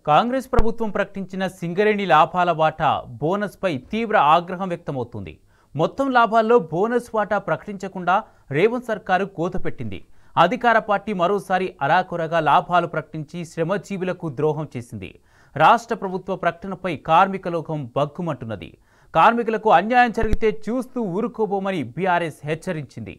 కాంగ్రెస్ ప్రభుత్వం ప్రకటించిన సింగరేణి లాభాల వాటా బోనస్పై తీవ్ర ఆగ్రహం వ్యక్తమవుతుంది. మొత్తం లాభాల్లో బోనస్ వాటా ప్రకటించకుండా రేవంత్ సర్కారు కోతపెట్టింది. అధికార పార్టీ మరోసారి అరాకొరగా లాభాలు ప్రకటించి శ్రమజీవులకు ద్రోహం చేసింది. రాష్ట్ర ప్రభుత్వ ప్రకటనపై కార్మిక లోకం బగ్గుమంటున్నది. కార్మికులకు అన్యాయం జరిగితే చూస్తూ ఊరుకోబోమని బీఆర్ఎస్ హెచ్చరించింది.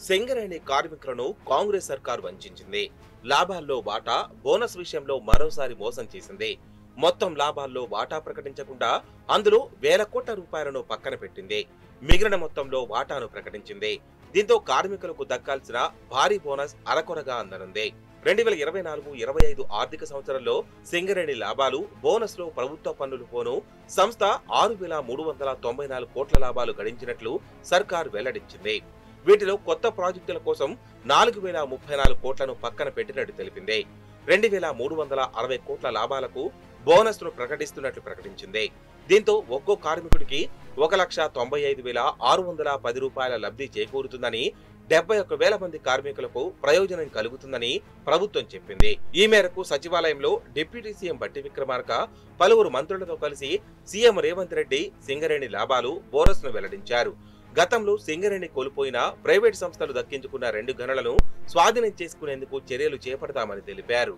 సింగరేణి కార్మికులను కాంగ్రెస్ సర్కార్ వంచింది. లాభాల్లో వాటా బోనస్ విషయంలో మరోసారి మోసం చేసింది. మొత్తం లాభాల్లో వాటా ప్రకటించకుండా అందులో వేల కోట్ల రూపాయలను పక్కన పెట్టింది. మిగిలిన మొత్తంలో వాటాను ప్రకటించింది. దీంతో కార్మికులకు దక్కాల్సిన భారీ బోనస్ అరకొరగా అందనుంది. 2024-25 ఆర్థిక సంవత్సరంలో సింగరేణి లాభాలు బోనస్ లో ప్రభుత్వ పన్నులు పోను సంస్థ 6,394 కోట్ల లాభాలు గడించినట్లు సర్కార్ వెల్లడించింది. వీటిలో కొత్త ప్రాజెక్టుల కోసం 4,034 కోట్లను పక్కన పెట్టినట్టు తెలిపింది. 2,360 కోట్ల లాభాలకు బోనస్ ను ప్రకటిస్తున్నట్లు ప్రకటించింది. దీంతో ఒక్కో కార్మికుడికి 1,95,610 రూపాయల లబ్ధి చేకూరుతుందని, 71,000 మంది కార్మికులకు ప్రయోజనం కలుగుతుందని ప్రభుత్వం చెప్పింది. ఈ మేరకు సచివాలయంలో డిప్యూటీ సీఎం బట్టి విక్రమార్క పలువురు మంత్రులతో కలిసి సీఎం రేవంత్ రెడ్డి సింగరేణి లాభాలు బోనస్ ను వెల్లడించారు. గతంలో సింగరేణి కోల్పోయిన ప్రైవేట్ సంస్థలు దక్కించుకున్న 2 గనులను స్వాధీనం చేసుకునేందుకు చర్యలు చేపడతామని తెలిపారు.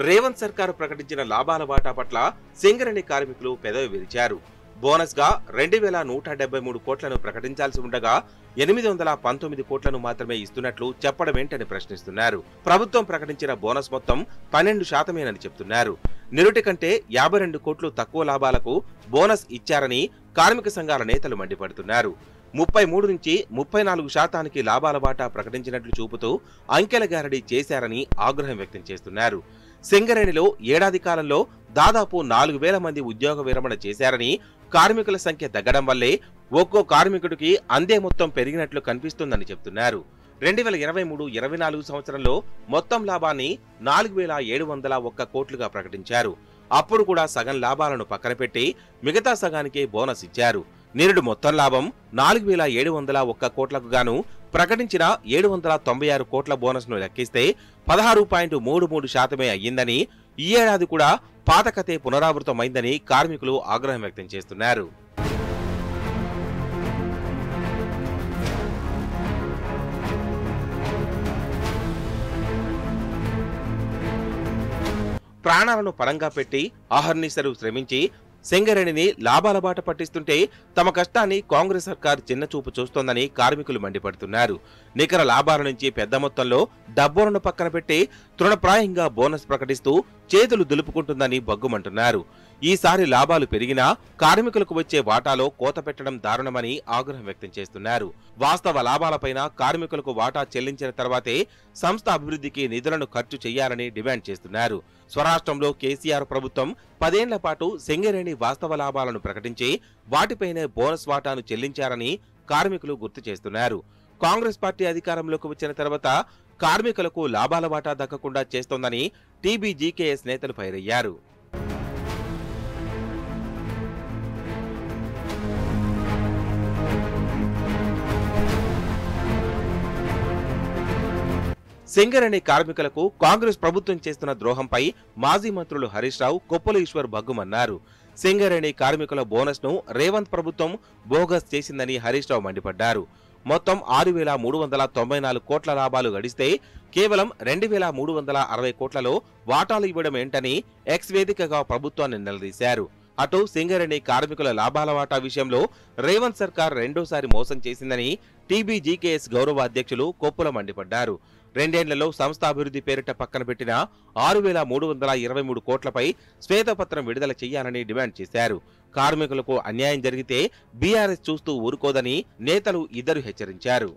రేవంత్ సర్కారు ప్రకటించిన లాభాల వాటా పట్ల సింగరేణి కార్మికులు పెదవి విరిచారు. బోనస్ గా 2,173 కోట్లను ప్రకటించాల్సి ఉండగా 819 కోట్లను మాత్రమే ఇస్తున్నట్లు చెప్పడమేంటని ప్రశ్నిస్తున్నారు. ప్రభుత్వం ప్రకటించిన బోనస్ మొత్తం 12%మేనని చెప్తున్నారు. నిరుటి కంటే 52 కోట్లు తక్కువ లాభాలకు బోనస్ ఇచ్చారని కార్మిక సంఘాల నేతలు మండిపడుతున్నారు. 33 నుంచి 34% లాభాల వాటా ప్రకటించినట్లు చూపుతూ అంకెల గారడీ చేశారని ఆగ్రహం వ్యక్తం చేస్తున్నారు. సింగరేణిలో ఏడాది కాలంలో దాదాపు 4,000 మంది ఉద్యోగ విరమణ చేశారని, కార్మికుల సంఖ్య తగ్గడం వల్లే ఒక్కో కార్మికుడికి అందే మొత్తం పెరిగినట్లు కనిపిస్తుందని చెప్తున్నారు. 2023-24 సంవత్సరంలో మొత్తం లాభాన్ని 4,701 కోట్లుగా ప్రకటించారు. అప్పుడు కూడా సగం లాభాలను పక్కన పెట్టి మిగతా సగానికి బోనస్ ఇచ్చారు. నిరుడు మొత్తం లాభం 4,701 కోట్లకు గాను ప్రకటించిన 796 కోట్ల బోనస్ ను లెక్కిస్తే 16.33% అయ్యిందని, ఈ ఏడాది కూడా పాత కథే పునరావృతమైందని కార్మికులు ఆగ్రహం వ్యక్తం చేస్తున్నారు. ప్రాణాలను పరంగా పెట్టి అహర్నిశలు శ్రమించి సింగరేణిని లాభాల బాట పట్టిస్తుంటే తమ కష్టాన్ని కాంగ్రెస్ సర్కార్ చిన్నచూపు చూస్తోందని కార్మికులు మండిపడుతున్నారు. నికర లాభాల నుంచి పెద్ద మొత్తంలో డబ్బులను పక్కన పెట్టి తృణప్రాయంగా బోనస్ ప్రకటిస్తూ చేతులు దులుపుకుంటుందని బగ్గుమంటున్నారు. ఈసారి లాభాలు పెరిగినా కార్మికులకు వచ్చే వాటాలో కోత పెట్టడం దారుణమని ఆగ్రహం వ్యక్తం చేస్తున్నారు. వాస్తవ లాభాలపైన కార్మికులకు వాటా చెల్లించిన తర్వాతే సంస్థ అభివృద్ధికి నిధులను ఖర్చు చేయాలని డిమాండ్ చేస్తున్నారు. స్వరాష్ట్రంలో కేసీఆర్ ప్రభుత్వం 10 ఏళ్ల పాటు సింగరేణి వాస్తవ లాభాలను ప్రకటించి వాటిపైనే బోనస్ వాటాను చెల్లించారని కార్మికులు గుర్తు చేస్తున్నారు. కాంగ్రెస్ పార్టీ అధికారంలోకి వచ్చిన తర్వాత కార్మికులకు లాభాల వాటా దక్కకుండా చేస్తోందని టీబీజీకేఎస్ నేతలు ఫైర్ అయ్యారు. సింగరేణి కార్మికులకు కాంగ్రెస్ ప్రభుత్వం చేస్తున్న ద్రోహంపై మాజీ మంత్రులు హరీష్ రావు, కొప్పుల ఈశ్వర్ బగ్గుమన్నారు. సింగరేణి కార్మికుల బోనస్ ను రేవంత్ ప్రభుత్వం బోగస్ చేసిందని హరీష్ రావు మండిపడ్డారు. మొత్తం 6,394 కోట్ల లాభాలు గడిస్తే కేవలం 2,360 కోట్లలో వాటాలు ఇవ్వడం ఏంటని ఎక్స్ వేదికగా ప్రభుత్వాన్ని నిలదీశారు. అటు సింగరేణి కార్మికుల లాభాల వాటా విషయంలో రేవంత్ సర్కార్ రెండోసారి మోసం చేసిందని టీబీజీకేఎస్ గౌరవ అధ్యక్షులు కొప్పుల మండిపడ్డారు. 2 ఏళ్లలో సంస్థ అభివృద్ధి పేరిట పక్కన పెట్టిన 6,323 కోట్లపై శ్వేతపత్రం విడుదల చేయాలని డిమాండ్ చేశారు. కార్మికులకు అన్యాయం జరిగితే బీఆర్ఎస్ చూస్తూ ఊరుకోదని నేతలు ఇద్దరు హెచ్చరించారు.